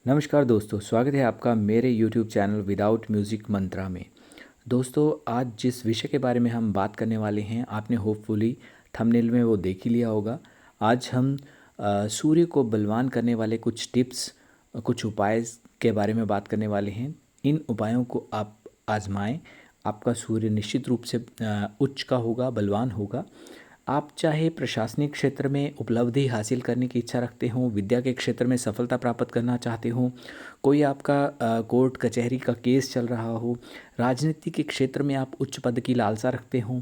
नमस्कार दोस्तों, स्वागत है आपका मेरे YouTube चैनल विदाउट म्यूज़िक मंत्रा में। दोस्तों, आज जिस विषय के बारे में हम बात करने वाले हैं, आपने होपफुली थंबनेल में वो देख ही लिया होगा। आज हम सूर्य को बलवान करने वाले कुछ टिप्स, कुछ उपाय के बारे में बात करने वाले हैं। इन उपायों को आप आजमाएं, आपका सूर्य निश्चित रूप से उच्च का होगा, बलवान होगा। आप चाहे प्रशासनिक क्षेत्र में उपलब्धि हासिल करने की इच्छा रखते हो, विद्या के क्षेत्र में सफलता प्राप्त करना चाहते हो, कोई आपका कोर्ट कचहरी का केस चल रहा हो, राजनीति के क्षेत्र में आप उच्च पद की लालसा रखते हो,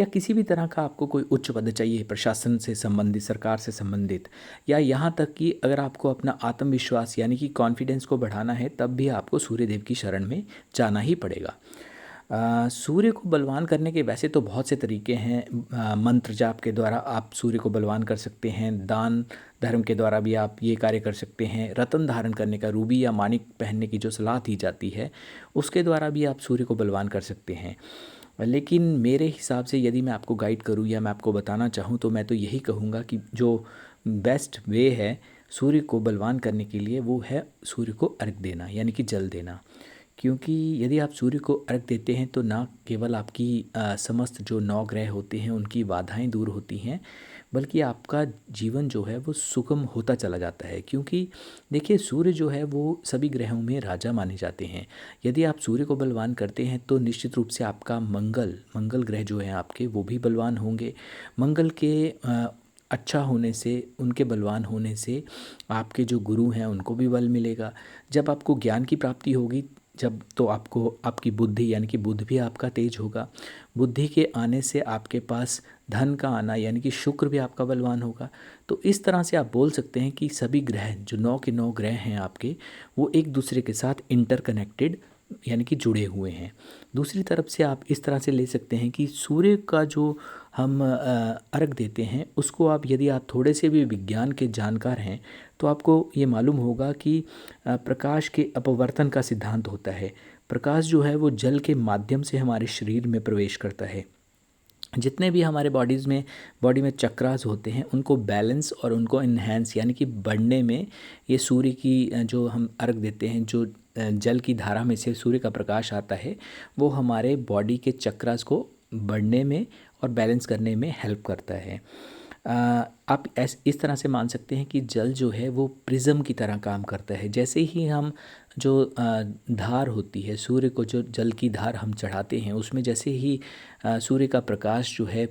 या किसी भी तरह का आपको कोई उच्च पद चाहिए प्रशासन से संबंधित, सरकार से संबंधित, या यहाँ तक कि अगर आपको अपना आत्मविश्वास यानी कि कॉन्फिडेंस को बढ़ाना है, तब भी आपको सूर्यदेव की शरण में जाना ही पड़ेगा। सूर्य को बलवान करने के वैसे तो बहुत से तरीके हैं। मंत्र जाप के द्वारा आप सूर्य को बलवान कर सकते हैं। दान धर्म के द्वारा भी आप ये कार्य कर सकते हैं। रत्न धारण करने का, रूबी या माणिक पहनने की जो सलाह दी जाती है, उसके द्वारा भी आप सूर्य को बलवान कर सकते हैं। लेकिन मेरे हिसाब से यदि मैं आपको गाइड करूँ या मैं आपको बताना चाहूँ, तो मैं तो यही कहूँगा कि जो बेस्ट वे है सूर्य को बलवान करने के लिए, वो है सूर्य को अर्घ देना, यानी कि जल देना। क्योंकि यदि आप सूर्य को अर्घ देते हैं तो ना केवल आपकी समस्त जो 9 ग्रह होते हैं उनकी बाधाएं दूर होती हैं, बल्कि आपका जीवन जो है वो सुगम होता चला जाता है। क्योंकि देखिए, सूर्य जो है वो सभी ग्रहों में राजा माने जाते हैं। यदि आप सूर्य को बलवान करते हैं तो निश्चित रूप से आपका मंगल ग्रह जो है आपके, वो भी बलवान होंगे। मंगल के अच्छा होने से, उनके बलवान होने से आपके जो गुरु हैं उनको भी बल मिलेगा। जब आपको ज्ञान की प्राप्ति होगी, जब तो आपको आपकी बुद्धि यानी कि बुद्ध भी आपका तेज होगा। बुद्धि के आने से आपके पास धन का आना यानी कि शुक्र भी आपका बलवान होगा। तो इस तरह से आप बोल सकते हैं कि सभी ग्रह, जो 9 के 9 ग्रह हैं आपके, वो एक दूसरे के साथ इंटरकनेक्टेड यानी कि जुड़े हुए हैं। दूसरी तरफ से आप इस तरह से ले सकते हैं कि सूर्य का जो हम अर्घ देते हैं, उसको आप, यदि आप थोड़े से भी विज्ञान के जानकार हैं, तो आपको ये मालूम होगा कि प्रकाश के अपवर्तन का सिद्धांत होता है। प्रकाश जो है वो जल के माध्यम से हमारे शरीर में प्रवेश करता है। जितने भी हमारे बॉडी में चक्रास होते हैं, उनको बैलेंस और उनको इन्हेंस यानी कि बढ़ने में, ये सूर्य की जो हम अर्घ देते हैं, जो जल की धारा में से सूर्य का प्रकाश आता है, वो हमारे बॉडी के चक्रास को बढ़ने में और बैलेंस करने में हेल्प करता है। आप इस तरह से मान सकते हैं कि जल जो है वो प्रिज्म की तरह काम करता है। जैसे ही हम जो धार होती है, सूर्य को जो जल की धार हम चढ़ाते हैं, उसमें जैसे ही सूर्य का प्रकाश जो है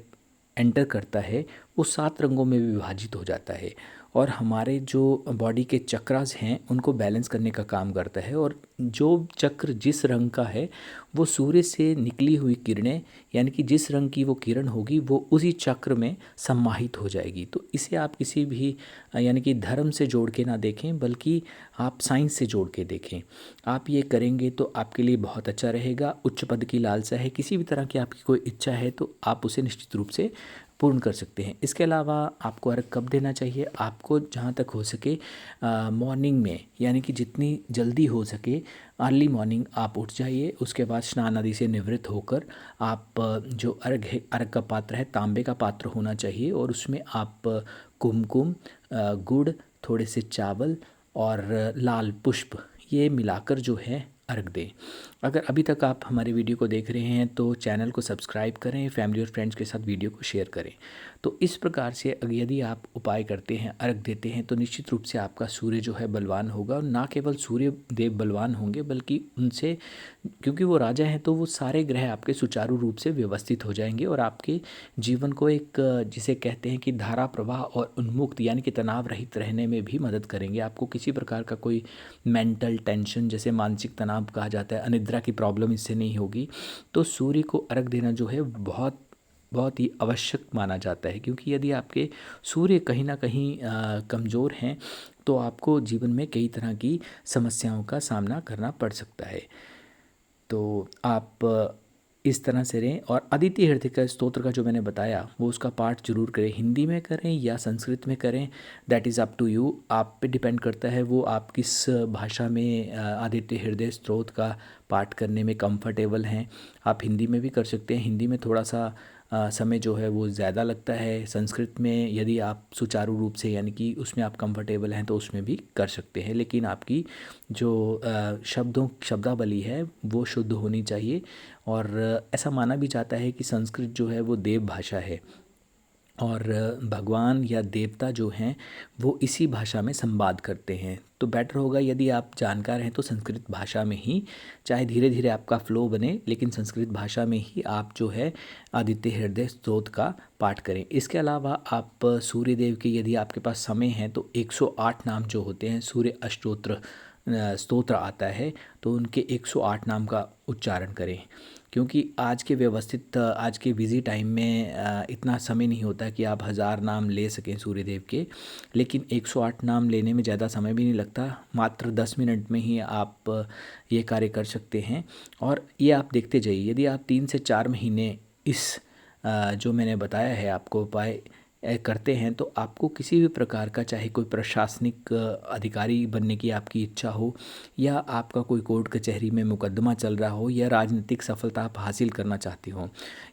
एंटर करता है, वो 7 रंगों में विभाजित हो जाता है और हमारे जो बॉडी के चक्रास हैं उनको बैलेंस करने का काम करता है। और जो चक्र जिस रंग का है, वो सूर्य से निकली हुई किरणें, यानी कि जिस रंग की वो किरण होगी, वो उसी चक्र में सम्माहित हो जाएगी। तो इसे आप किसी भी यानी कि धर्म से जोड़ के ना देखें, बल्कि आप साइंस से जोड़ के देखें। आप ये करेंगे तो आपके लिए बहुत अच्छा रहेगा। उच्च पद की लालसा है, किसी भी तरह की आपकी कोई इच्छा है, तो आप उसे निश्चित रूप से पूर्ण कर सकते हैं। इसके अलावा आपको अर्घ कब देना चाहिए? आपको जहाँ तक हो सके मॉर्निंग में, यानी कि जितनी जल्दी हो सके अर्ली मॉर्निंग आप उठ जाइए। उसके बाद स्नान आदि से निवृत्त होकर आप जो अर्घ है, अर्घ का पात्र है, तांबे का पात्र होना चाहिए, और उसमें आप कुमकुम, गुड़, थोड़े से चावल और लाल पुष्प, ये मिलाकर जो है अर्घ दें। अगर अभी तक आप हमारे वीडियो को देख रहे हैं तो चैनल को सब्सक्राइब करें, फैमिली और फ्रेंड्स के साथ वीडियो को शेयर करें। तो इस प्रकार से यदि आप उपाय करते हैं, अर्घ देते हैं, तो निश्चित रूप से आपका सूर्य जो है बलवान होगा। और ना केवल सूर्य देव बलवान होंगे, बल्कि उनसे, क्योंकि वो राजा हैं, तो वो सारे ग्रह आपके सुचारू रूप से व्यवस्थित हो जाएंगे और आपके जीवन को एक जिसे कहते हैं कि धारा प्रवाह और उन्मुक्त यानी कि तनाव रहित रहने में भी मदद करेंगे। आपको किसी प्रकार का कोई मेंटल टेंशन, जैसे मानसिक तनाव कहा जाता है, अनिद्रा की प्रॉब्लम इससे नहीं होगी। तो सूर्य को अर्घ देना जो है बहुत बहुत ही आवश्यक माना जाता है। क्योंकि यदि आपके सूर्य कहीं ना कहीं कमज़ोर हैं, तो आपको जीवन में कई तरह की समस्याओं का सामना करना पड़ सकता है। तो आप इस तरह से रहें। और आदित्य हृदय का स्तोत्र का जो मैंने बताया, वो उसका पाठ जरूर करें। हिंदी में करें या संस्कृत में करें, that is up to you, आप पे डिपेंड करता है वो आप किस भाषा में आदित्य हृदय स्तोत्र का पाठ करने में कंफर्टेबल हैं। आप हिंदी में भी कर सकते हैं। हिंदी में थोड़ा सा समय जो है वो ज़्यादा लगता है। संस्कृत में यदि आप सुचारू रूप से यानी कि उसमें आप कंफर्टेबल हैं तो उसमें भी कर सकते हैं, लेकिन आपकी जो शब्दावली है वो शुद्ध होनी चाहिए। और ऐसा माना भी जाता है कि संस्कृत जो है वो देव भाषा है और भगवान या देवता जो हैं वो इसी भाषा में संवाद करते हैं। तो बेटर होगा यदि आप जानकार हैं तो संस्कृत भाषा में ही, चाहे धीरे धीरे आपका फ्लो बने, लेकिन संस्कृत भाषा में ही आप जो है आदित्य हृदय स्तोत्र का पाठ करें। इसके अलावा आप सूर्यदेव के, यदि आपके पास समय है तो 108 नाम जो होते हैं, सूर्य अष्टोत्र स्तोत्र आता है तो उनके 108 नाम का उच्चारण करें। क्योंकि आज के बिज़ी टाइम में इतना समय नहीं होता कि आप 1000 नाम ले सकें सूर्यदेव के, लेकिन 108 नाम लेने में ज़्यादा समय भी नहीं लगता। मात्र 10 मिनट में ही आप ये कार्य कर सकते हैं। और ये आप देखते जाइए, यदि आप 3 से 4 महीने इस जो मैंने बताया है आपको उपाय करते हैं तो आपको किसी भी प्रकार का, चाहे कोई प्रशासनिक अधिकारी बनने की आपकी इच्छा हो, या आपका कोई कोर्ट कचहरी में मुकदमा चल रहा हो, या राजनीतिक सफलता आप हासिल करना चाहते हो,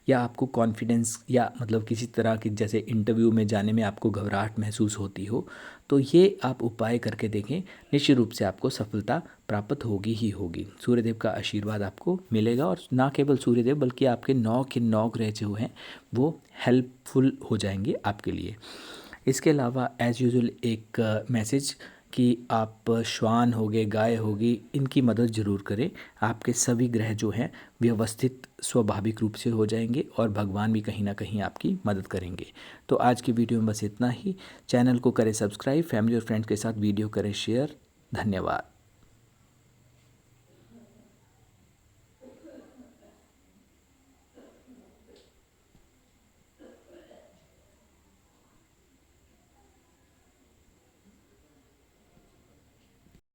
या आपको कॉन्फिडेंस या मतलब किसी तरह की जैसे इंटरव्यू में जाने में आपको घबराहट महसूस होती हो, तो ये आप उपाय करके देखें। निश्चित रूप से आपको सफलता प्राप्त होगी ही होगी। सूर्यदेव का आशीर्वाद आपको मिलेगा, और ना केवल सूर्यदेव बल्कि आपके 9 के 9 ग्रह जो हैं वो हेल्पफुल हो जाएंगे आपके लिए। इसके अलावा एज़ यूजुअल एक मैसेज कि आप श्वान हो गए, गाय होगी, इनकी मदद ज़रूर करें। आपके सभी ग्रह जो हैं व्यवस्थित स्वाभाविक रूप से हो जाएंगे और भगवान भी कहीं ना कहीं आपकी मदद करेंगे। तो आज की वीडियो में बस इतना ही। चैनल को करें सब्सक्राइब, फैमिली और फ्रेंड्स के साथ वीडियो करें शेयर। धन्यवाद।